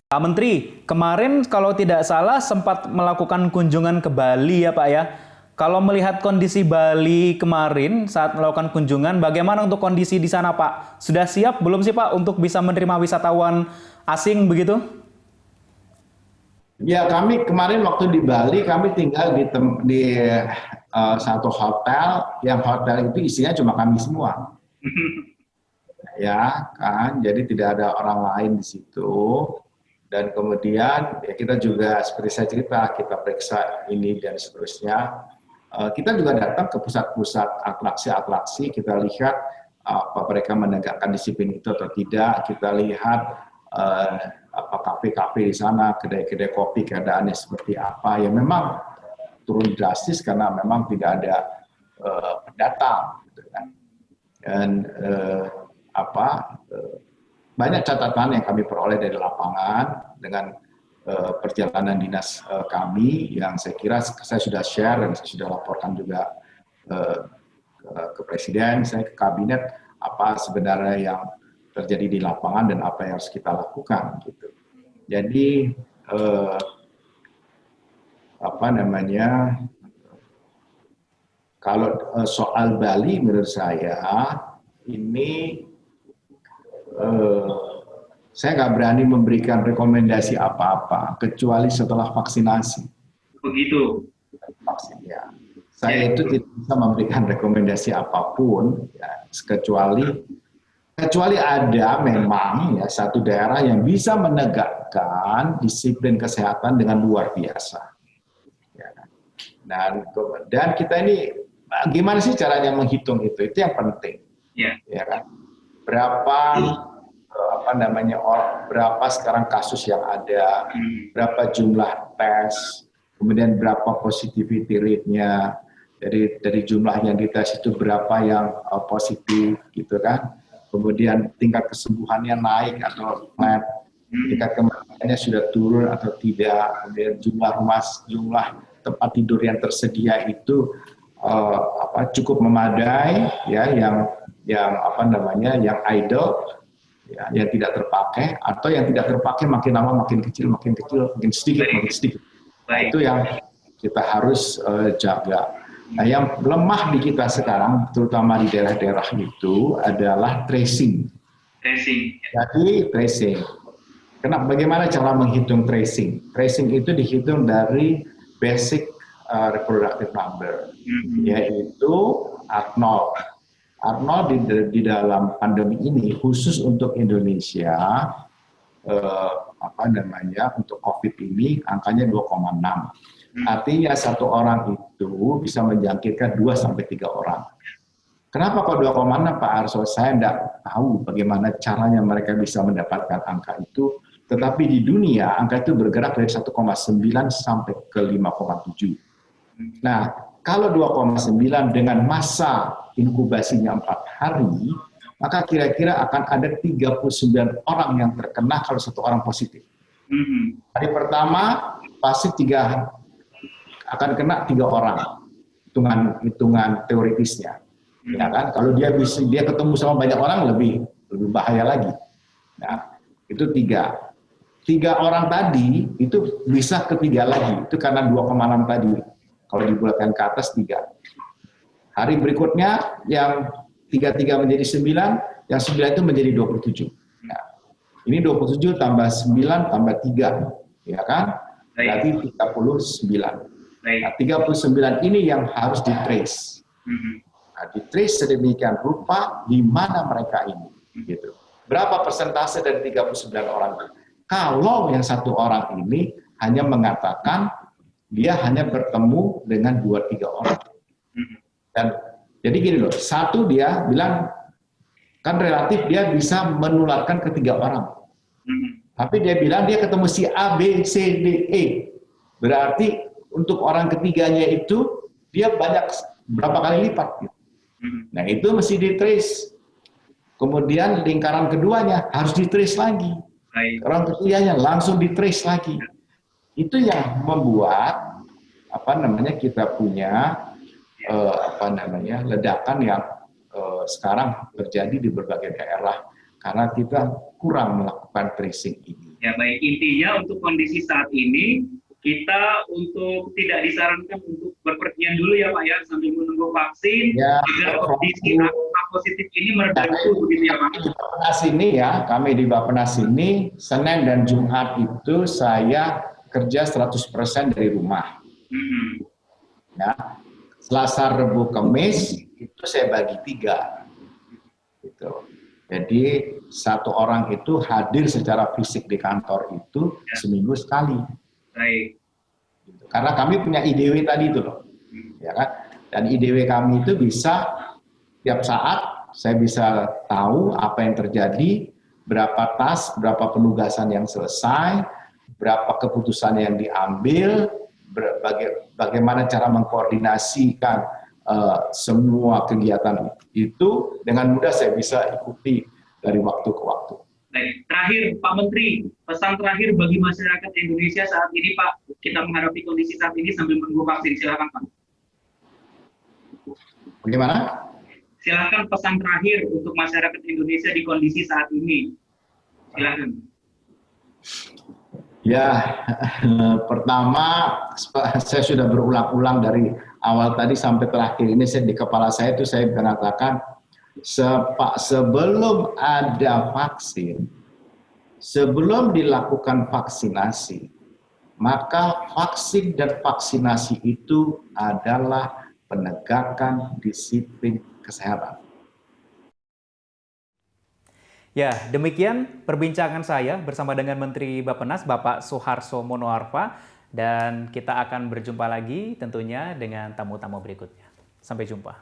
Pak Menteri, kemarin kalau tidak salah sempat melakukan kunjungan ke Bali ya Pak ya. Kalau melihat kondisi Bali kemarin saat melakukan kunjungan, bagaimana untuk kondisi di sana Pak? Sudah siap belum sih Pak untuk bisa menerima wisatawan asing begitu? Ya, kami kemarin waktu di Bali, kami tinggal di satu hotel, yang hotel itu isinya cuma kami semua, ya kan. Jadi tidak ada orang lain di situ. Dan kemudian ya kita juga seperti saya cerita, kita periksa ini dan seterusnya. Kita juga datang ke pusat-pusat atraksi-atraksi, kita lihat apa mereka menegakkan disiplin itu atau tidak. Kita lihat eh, apa kafe-kafe di sana, kedai-kedai kopi keadaannya seperti apa. Ya memang turun drastis karena memang tidak ada pendatang, gitu kan. Dan apa banyak catatan yang kami peroleh dari lapangan dengan perjalanan dinas kami yang saya kira saya sudah share dan saya sudah laporkan juga eh, ke presiden, saya ke kabinet apa sebenarnya yang terjadi di lapangan dan apa yang harus kita lakukan gitu. Jadi apa namanya, kalau soal Bali menurut saya ini eh, saya nggak berani memberikan rekomendasi apa-apa kecuali setelah vaksinasi. Begitu. Vaksinnya, Ya, saya itu tidak bisa memberikan rekomendasi apapun ya, kecuali ada memang ya satu daerah yang bisa menegakkan disiplin kesehatan dengan luar biasa. Ya, kan? Dan kita ini gimana sih caranya menghitung itu? Itu yang penting. ya. Ya kan? Berapa apa namanya berapa sekarang kasus yang ada, berapa jumlah tes, kemudian berapa positivity rate-nya, dari jumlah yang dites itu berapa yang positif gitu kan, kemudian tingkat kesembuhannya naik atau flat, tingkat kematiannya sudah turun atau tidak, kemudian jumlah tempat tidur yang tersedia itu cukup memadai ya, yang apa namanya yang idle ya, yang tidak terpakai, atau yang tidak terpakai makin lama makin kecil, makin sedikit, makin sedikit. Nah, Baik. itu yang kita harus jaga. Nah, yang lemah di kita sekarang, terutama di daerah-daerah itu adalah tracing. Tracing. Jadi tracing. Bagaimana cara menghitung tracing? Tracing itu dihitung dari basic reproductive number, yaitu Arnold. Arnold di dalam pandemi ini khusus untuk Indonesia apa namanya untuk COVID ini angkanya 2,6. Artinya satu orang itu bisa menjangkitkan 2 sampai 3 orang. Kenapa kok 2,6 Pak Arso? Saya tidak tahu bagaimana caranya mereka bisa mendapatkan angka itu. Tetapi di dunia angka itu bergerak dari 1,9 sampai ke 5,7. Nah, kalau 2,9 dengan masa inkubasinya 4 hari, maka kira-kira akan ada 39 orang yang terkena kalau satu orang positif. Hari pertama pasti akan kena 3 orang, hitungan teoritisnya. Ya kan? Kalau dia ketemu sama banyak orang lebih bahaya lagi. Nah, itu 3 orang tadi itu bisa ketiga lagi, itu karena 2,6 tadi. Kalau dibulatkan ke atas 3. Hari berikutnya yang 33 menjadi 9, yang 9 itu menjadi 27. Nah, ini 27 tambah 9 tambah 3, ya kan? Berarti 39. Nah, 39 ini yang harus di-trace. Nah, di-trace sedemikian rupa di mana mereka ini. Gitu. Berapa persentase dari 39 orang itu? Kalau yang satu orang ini hanya mengatakan dia hanya bertemu dengan 2-3 orang. Dan jadi gini loh, satu dia bilang kan relatif dia bisa menularkan ke 3 orang. Tapi dia bilang dia ketemu si A, B, C, D, E. Berarti untuk orang ketiganya itu dia banyak berapa kali lipat. Nah itu mesti di-trace. Kemudian lingkaran keduanya harus di-trace lagi. Orang ketiganya langsung di-trace lagi. Itu yang membuat apa namanya kita punya apa namanya ledakan yang sekarang terjadi di berbagai daerah karena kita kurang melakukan tracing ini. Ya, baik. Intinya untuk kondisi saat ini, kita untuk tidak disarankan untuk berpergian dulu ya Pak ya, sambil menunggu vaksin, Ya, agar kondisi angka positif ini meredah dulu begitu ya Pak. di Bappenas ini ya, kami di Bappenas ini, Senin dan Jumat itu saya kerja 100% dari rumah. Ya. Selasa, Rabu, Kamis itu saya bagi 3. Gitu. Jadi satu orang itu hadir secara fisik di kantor itu seminggu sekali. Baik. Gitu. Karena kami punya IDW tadi itu loh, ya kan? Dan IDW kami itu bisa tiap saat saya bisa tahu apa yang terjadi, berapa tas, berapa penugasan yang selesai, berapa keputusan yang diambil, bagaimana cara mengkoordinasikan semua kegiatan itu dengan mudah saya bisa ikuti dari waktu ke waktu. Baik, terakhir Pak Menteri, pesan terakhir bagi masyarakat Indonesia saat ini Pak, kita menghadapi kondisi saat ini sambil menunggu vaksin, silakan Pak. Bagaimana? Silakan pesan terakhir untuk masyarakat Indonesia di kondisi saat ini, silakan. Ya, pertama saya sudah berulang-ulang dari awal tadi sampai terakhir ini di kepala saya itu saya mengatakan sebelum ada vaksin, sebelum dilakukan vaksinasi, maka vaksin dan vaksinasi itu adalah penegakan disiplin kesehatan. Ya, demikian perbincangan saya bersama dengan Menteri Bappenas, Bapak Suharso Monoarfa, dan kita akan berjumpa lagi tentunya dengan tamu-tamu berikutnya. Sampai jumpa.